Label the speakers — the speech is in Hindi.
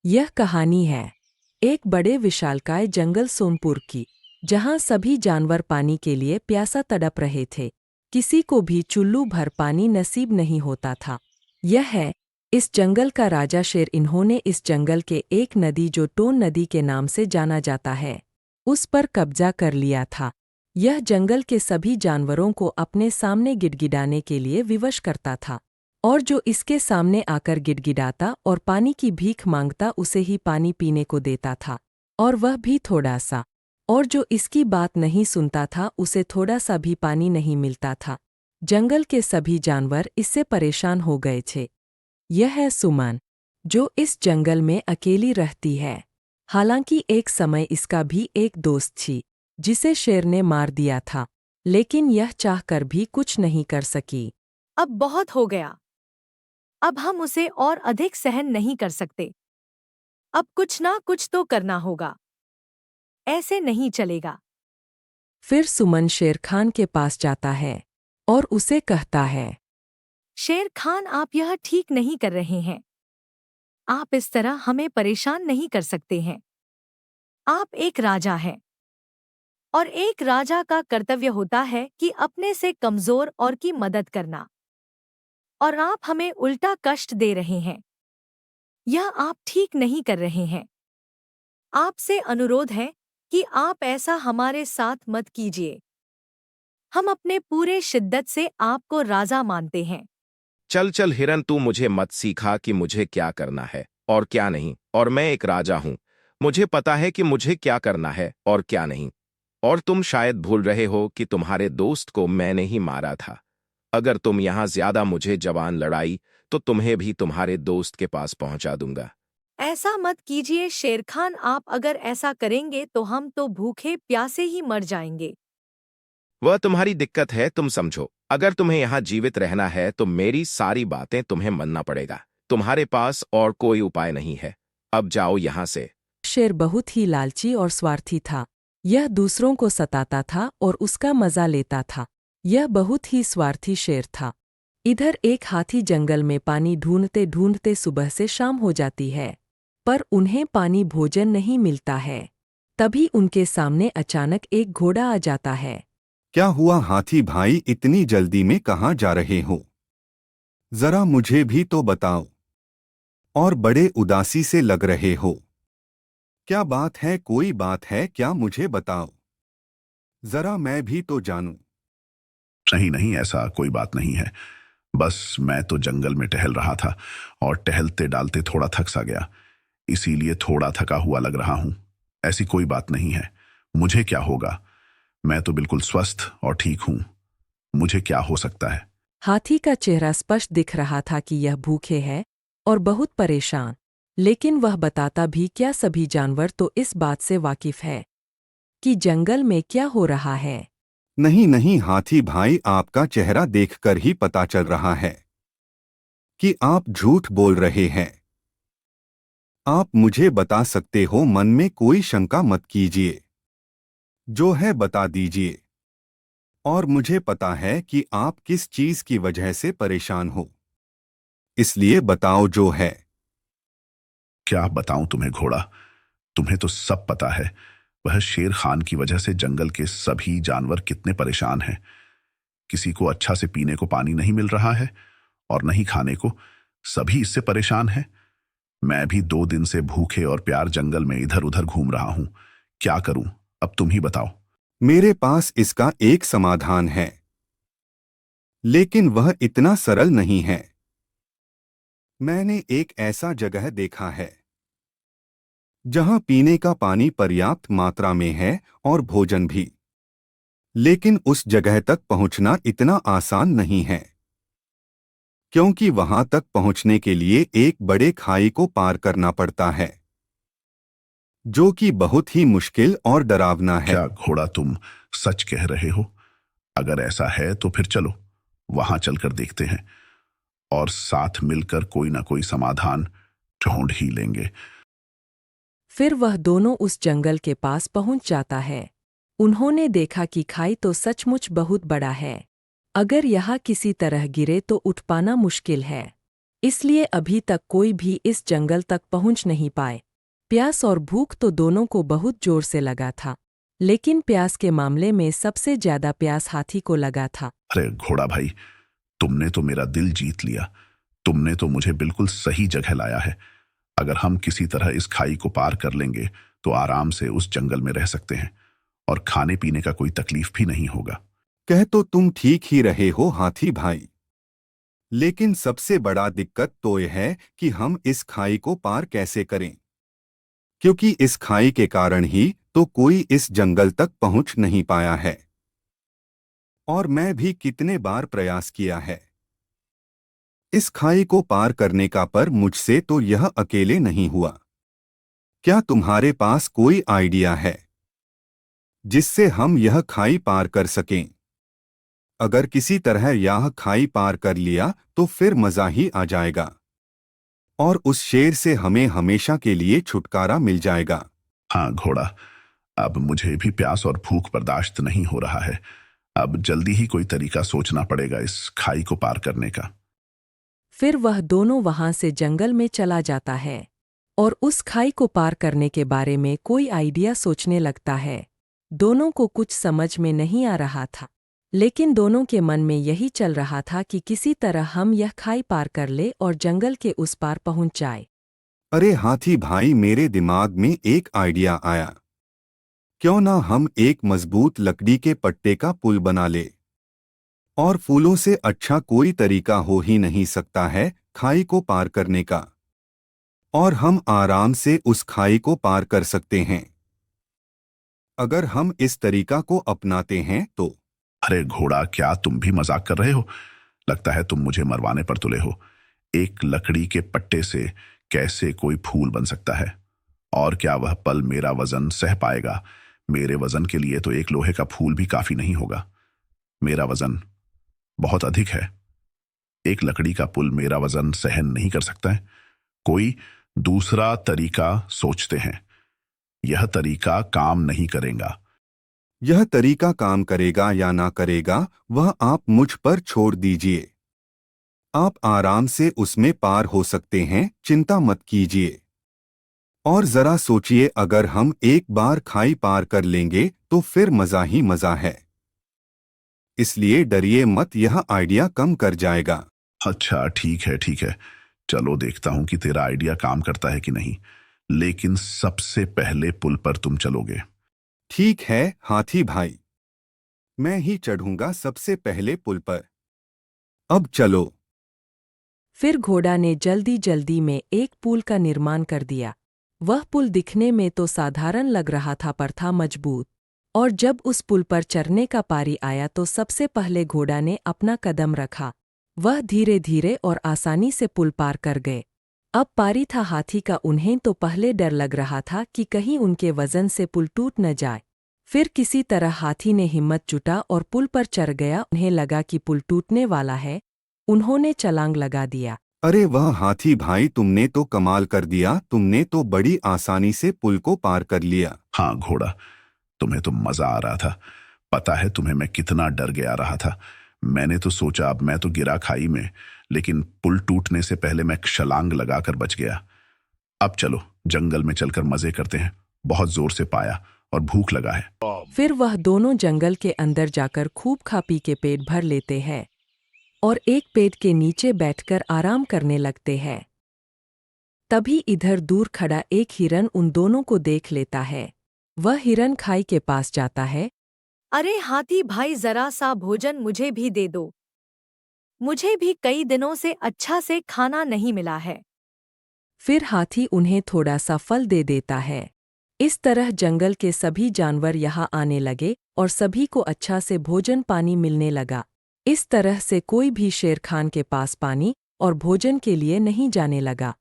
Speaker 1: यह कहानी है एक बड़े विशालकाय जंगल सोनपुर की, जहां सभी जानवर पानी के लिए प्यासा तड़प रहे थे। किसी को भी चुल्लू भर पानी नसीब नहीं होता था। यह है इस जंगल का राजा शेर। इन्होंने इस जंगल के एक नदी जो टोन नदी के नाम से जाना जाता है, उस पर कब्जा कर लिया था। यह जंगल के सभी जानवरों को अपने सामने गिड़गिड़ाने के लिए विवश करता था, और जो इसके सामने आकर गिड़गिड़ाता और पानी की भीख मांगता उसे ही पानी पीने को देता था, और वह भी थोड़ा सा। और जो इसकी बात नहीं सुनता था उसे थोड़ा सा भी पानी नहीं मिलता था। जंगल के सभी जानवर इससे परेशान हो गए थे। यह है सुमन, जो इस जंगल में अकेली रहती है। हालांकि एक समय इसका भी एक दोस्त थी, जिसे शेर ने मार दिया था, लेकिन यह चाहकर भी कुछ नहीं कर सकी।
Speaker 2: अब बहुत हो गया। अब हम उसे और अधिक सहन नहीं कर सकते। अब कुछ ना कुछ तो करना होगा। ऐसे नहीं चलेगा।
Speaker 1: फिर सुमन शेर खान के पास जाता है और उसे कहता है,
Speaker 2: शेर खान, आप यह ठीक नहीं कर रहे हैं। आप इस तरह हमें परेशान नहीं कर सकते हैं। आप एक राजा हैं, और एक राजा का कर्तव्य होता है कि अपने से कमजोर और की मदद करना। और आप हमें उल्टा कष्ट दे रहे हैं। यह आप ठीक नहीं कर रहे हैं। आपसे अनुरोध है कि आप ऐसा हमारे साथ मत कीजिए। हम अपने पूरे शिद्दत से आपको राजा मानते हैं।
Speaker 3: चल चल हिरन, तू मुझे मत सिखा कि मुझे क्या करना है और क्या नहीं। और मैं एक राजा हूं, मुझे पता है कि मुझे क्या करना है और क्या नहीं। और तुम शायद भूल रहे हो कि तुम्हारे दोस्त को मैंने ही मारा था। अगर तुम यहां ज्यादा मुझे जवान लड़ाई तो तुम्हें भी तुम्हारे दोस्त के पास पहुंचा दूंगा।
Speaker 2: ऐसा मत कीजिए शेर खान, आप अगर ऐसा करेंगे तो हम तो भूखे प्यासे ही मर जाएंगे।
Speaker 3: वह तुम्हारी दिक्कत है, तुम समझो। अगर तुम्हें यहां जीवित रहना है तो मेरी सारी बातें तुम्हें मानना पड़ेगा। तुम्हारे पास और कोई उपाय नहीं है। अब जाओ यहां से।
Speaker 1: शेर बहुत ही लालची और स्वार्थी था। यह दूसरों को सताता था और उसका मजा लेता था। यह बहुत ही स्वार्थी शेर था। इधर एक हाथी जंगल में पानी ढूंढते ढूंढते सुबह से शाम हो जाती है, पर उन्हें पानी भोजन नहीं मिलता है। तभी उनके सामने अचानक एक घोड़ा आ जाता है।
Speaker 4: क्या हुआ हाथी भाई, इतनी जल्दी में कहाँ जा रहे हो? जरा मुझे भी तो बताओ। और बड़े उदासी से लग रहे हो। क्या बात है, कोई बात है क्या, मुझे बताओ। जरा मैं भी तो जानूं।
Speaker 5: नहीं नहीं, ऐसा कोई बात नहीं है। बस मैं तो जंगल में टहल रहा था और टहलते डालते थोड़ा थक सा गया, इसीलिए थोड़ा थका हुआ लग रहा हूं। ऐसी कोई बात नहीं है। मुझे क्या होगा? मैं तो बिल्कुल स्वस्थ और ठीक हूं। मुझे क्या हो सकता है?
Speaker 1: हाथी का चेहरा स्पष्ट दिख रहा था कि यह भूखे है और बहुत परेशान, लेकिन वह बताता भी क्या। सभी जानवर तो इस बात से वाकिफ है कि जंगल में क्या हो रहा है।
Speaker 4: नहीं नहीं हाथी भाई, आपका चेहरा देखकर ही पता चल रहा है कि आप झूठ बोल रहे हैं। आप मुझे बता सकते हो, मन में कोई शंका मत कीजिए। जो है बता दीजिए। और मुझे पता है कि आप किस चीज की वजह से परेशान हो, इसलिए बताओ जो है।
Speaker 5: क्या बताऊं तुम्हें घोड़ा? तुम्हें तो सब पता है। वह शेर खान की वजह से जंगल के सभी जानवर कितने परेशान हैं। किसी को अच्छा से पीने को पानी नहीं मिल रहा है और नहीं खाने को। सभी इससे परेशान हैं। मैं भी 2 दिन से भूखे और प्यार जंगल में इधर उधर घूम रहा हूं। क्या करूं? अब तुम ही बताओ।
Speaker 4: मेरे पास इसका एक समाधान है, लेकिन वह इतना सरल नहीं है। मैंने एक ऐसा जगह देखा है जहां पीने का पानी पर्याप्त मात्रा में है और भोजन भी, लेकिन उस जगह तक पहुंचना इतना आसान नहीं है, क्योंकि वहां तक पहुंचने के लिए एक बड़े खाई को पार करना पड़ता है, जो कि बहुत ही मुश्किल और डरावना है।
Speaker 5: क्या घोड़ा तुम सच कह रहे हो? अगर ऐसा है तो फिर चलो वहां चलकर देखते हैं और साथ मिलकर कोई ना कोई समाधान ढूंढ ही लेंगे।
Speaker 1: फिर वह दोनों उस जंगल के पास पहुंच जाता है। उन्होंने देखा कि खाई तो सचमुच बहुत बड़ा है। अगर यहाँ किसी तरह गिरे तो उठ पाना मुश्किल है। इसलिए अभी तक कोई भी इस जंगल तक पहुंच नहीं पाए। प्यास और भूख तो दोनों को बहुत जोर से लगा था, लेकिन प्यास के मामले में सबसे ज्यादा प्यास हाथी को लगा था।
Speaker 5: अरे घोड़ा भाई, तुमने तो मेरा दिल जीत लिया। तुमने तो मुझे बिल्कुल सही जगह लाया है। अगर हम किसी तरह इस खाई को पार कर लेंगे तो आराम से उस जंगल में रह सकते हैं और खाने पीने का कोई तकलीफ भी नहीं होगा।
Speaker 4: कह तो तुम ठीक ही रहे हो हाथी भाई, लेकिन सबसे बड़ा दिक्कत तो यह है कि हम इस खाई को पार कैसे करें, क्योंकि इस खाई के कारण ही तो कोई इस जंगल तक पहुंच नहीं पाया है। और मैं भी कितने बार प्रयास किया है इस खाई को पार करने का, पर मुझसे तो यह अकेले नहीं हुआ। क्या तुम्हारे पास कोई आइडिया है जिससे हम यह खाई पार कर सकें? अगर किसी तरह यह खाई पार कर लिया तो फिर मजा ही आ जाएगा और उस शेर से हमें हमेशा के लिए छुटकारा मिल जाएगा।
Speaker 5: हाँ घोड़ा, अब मुझे भी प्यास और भूख बर्दाश्त नहीं हो रहा है। अब जल्दी ही कोई तरीका सोचना पड़ेगा इस खाई को पार करने का।
Speaker 1: फिर वह दोनों वहां से जंगल में चला जाता है और उस खाई को पार करने के बारे में कोई आइडिया सोचने लगता है। दोनों को कुछ समझ में नहीं आ रहा था, लेकिन दोनों के मन में यही चल रहा था कि किसी तरह हम यह खाई पार कर ले और जंगल के उस पार पहुंच जाए।
Speaker 4: अरे हाथी भाई, मेरे दिमाग में एक आइडिया आया। क्यों ना हम एक मजबूत लकड़ी के पट्टे का पुल बना ले, और फूलों से अच्छा कोई तरीका हो ही नहीं सकता है खाई को पार करने का, और हम आराम से उस खाई को पार कर सकते हैं अगर हम इस तरीका को अपनाते हैं तो।
Speaker 5: अरे घोड़ा, क्या तुम भी मजाक कर रहे हो? लगता है तुम मुझे मरवाने पर तुले हो। एक लकड़ी के पट्टे से कैसे कोई फूल बन सकता है? और क्या वह पल मेरा वजन सह पाएगा? मेरे वजन के लिए तो एक लोहे का फूल भी काफी नहीं होगा। मेरा वजन बहुत अधिक है। एक लकड़ी का पुल मेरा वजन सहन नहीं कर सकता है। कोई दूसरा तरीका सोचते हैं। यह तरीका काम नहीं करेगा।
Speaker 4: यह तरीका काम करेगा या ना करेगा वह आप मुझ पर छोड़ दीजिए। आप आराम से उसमें पार हो सकते हैं, चिंता मत कीजिए। और जरा सोचिए, अगर हम एक बार खाई पार कर लेंगे तो फिर मजा ही मजा है। इसलिए डरिए मत, यह आइडिया कम कर जाएगा।
Speaker 5: अच्छा ठीक है ठीक है, चलो देखता हूं कि तेरा आइडिया काम करता है कि नहीं। लेकिन सबसे पहले पुल पर तुम चलोगे।
Speaker 4: ठीक है हाथी भाई, मैं ही चढ़ूंगा सबसे पहले पुल पर। अब चलो।
Speaker 1: फिर घोड़ा ने जल्दी जल्दी में एक पुल का निर्माण कर दिया। वह पुल दिखने में तो साधारण लग रहा था, पर था मजबूत। और जब उस पुल पर चढ़ने का पारी आया तो सबसे पहले घोड़ा ने अपना कदम रखा। वह धीरे धीरे और आसानी से पुल पार कर गए। अब पारी था हाथी का। उन्हें तो पहले डर लग रहा था कि कहीं उनके वजन से पुल टूट न जाए। फिर किसी तरह हाथी ने हिम्मत जुटा और पुल पर चढ़ गया। उन्हें लगा कि पुल टूटने वाला है। उन्होंने छलांग लगा दिया।
Speaker 4: अरे वाह हाथी भाई, तुमने तो कमाल कर दिया। तुमने तो बड़ी आसानी से पुल को पार कर लिया।
Speaker 5: हाँ घोड़ा, तुम्हें तो मजा आ रहा था। पता है तुम्हें मैं कितना डर गया रहा था। मैंने तो सोचा अब मैं तो गिरा खाई में, लेकिन पुल टूटने से पहले मैं छलांग लगाकर बच गया। अब चलो जंगल में चलकर मजे करते हैं। बहुत जोर से पाया और भूख लगा है।
Speaker 1: फिर वह दोनों जंगल के अंदर जाकर खूब खा पी के पेट भर लेते हैं और एक पेड़ के नीचे बैठकर आराम करने लगते हैं। तभी इधर दूर खड़ा एक हिरन उन दोनों को देख लेता है। वह हिरन खाई के पास जाता है।
Speaker 2: अरे हाथी भाई, जरा सा भोजन मुझे भी दे दो। मुझे भी कई दिनों से अच्छा से खाना नहीं मिला है।
Speaker 1: फिर हाथी उन्हें थोड़ा सा फल दे देता है। इस तरह जंगल के सभी जानवर यहाँ आने लगे और सभी को अच्छा से भोजन पानी मिलने लगा। इस तरह से कोई भी शेर खान के पास पानी और भोजन के लिए नहीं जाने लगा।